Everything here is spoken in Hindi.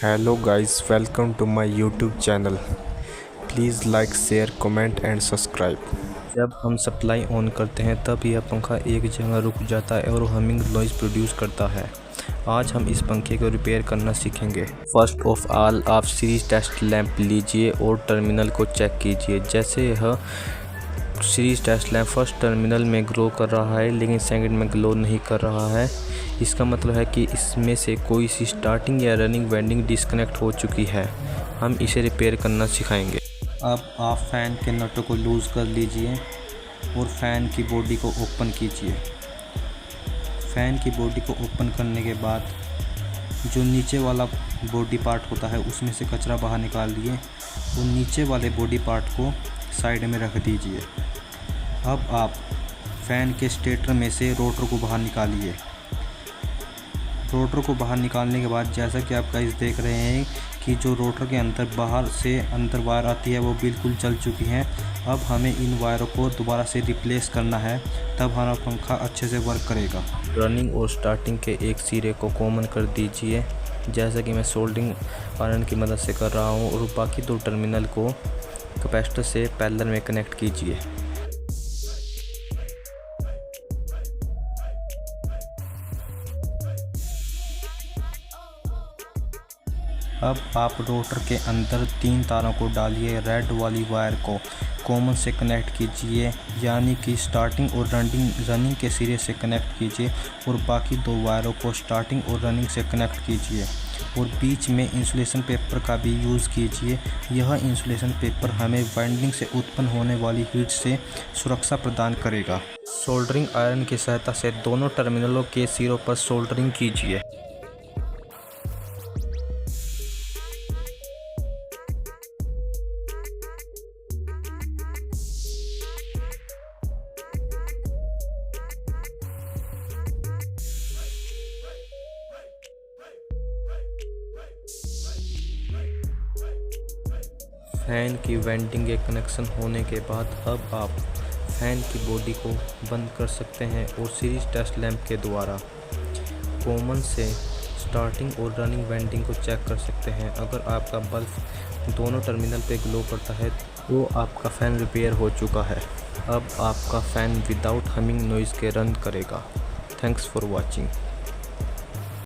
Hello guys, welcome to my YouTube channel. Please like, share, comment and subscribe. जब हम सप्लाई ऑन करते हैं तब यह पंखा एक जगह रुक जाता है और हमिंग नॉइज़ प्रोड्यूस करता है। आज हम इस पंखे को रिपेयर करना सीखेंगे। फर्स्ट ऑफ ऑल आप सीरीज टेस्ट लैंप लीजिए और टर्मिनल को चेक कीजिए। जैसे यह series test lamp first terminal में ग्लो कर रहा है लेकिन सेकंड में ग्लो नहीं कर रहा है, इसका मतलब है कि इसमें से कोई सी स्टार्टिंग या रनिंग वेंडिंग डिस्कनेक्ट हो चुकी है। हम इसे रिपेयर करना सिखाएंगे। अब आप फ़ैन के नटों को लूज़ कर लीजिए और फ़ैन की बॉडी को ओपन कीजिए। फ़ैन की बॉडी को ओपन करने के बाद जो नीचे वाला बॉडी पार्ट होता है उसमें से कचरा बाहर निकाल दिए और नीचे वाले बॉडी पार्ट को साइड में रख दीजिए। अब आप फ़ैन के स्टेटर में से रोटर को बाहर निकालिए। रोटर को बाहर निकालने के बाद जैसा कि आप गाइस देख रहे हैं कि जो रोटर के अंदर बाहर से अंदर वायर आती है वो बिल्कुल जल चुकी हैं। अब हमें इन वायरों को दोबारा से रिप्लेस करना है, तब हमारा पंखा अच्छे से वर्क करेगा। रनिंग और स्टार्टिंग के एक सिरे को कॉमन कर दीजिए, जैसा कि मैं सोल्डरिंग आयरन की मदद से कर रहा हूँ, और बाकी दो टर्मिनल को कैपेसिटर से पैरेलल में कनेक्ट कीजिए। अब आप रोटर के अंदर 3 तारों को डालिए। रेड वाली वायर को कॉमन से कनेक्ट कीजिए, यानी कि स्टार्टिंग और रनिंग के सिरे से कनेक्ट कीजिए, और बाकी दो वायरों को स्टार्टिंग और रनिंग से कनेक्ट कीजिए, और बीच में इंसुलेशन पेपर का भी यूज़ कीजिए। यह इंसुलेशन पेपर हमें वाइंडिंग से उत्पन्न होने वाली हीट से सुरक्षा प्रदान करेगा। सोल्डरिंग आयरन की सहायता से दोनों टर्मिनलों के सिरों पर सोल्डरिंग कीजिए। फ़ैन की वेंटिंग के कनेक्शन होने के बाद अब आप फ़ैन की बॉडी को बंद कर सकते हैं और सीरीज टेस्ट लैंप के द्वारा कॉमन से स्टार्टिंग और रनिंग वेंटिंग को चेक कर सकते हैं। अगर आपका बल्ब दोनों टर्मिनल पे ग्लो करता है तो आपका फ़ैन रिपेयर हो चुका है। अब आपका फ़ैन विदाउट हमिंग नॉइज़ के रन करेगा। Thanks for watching.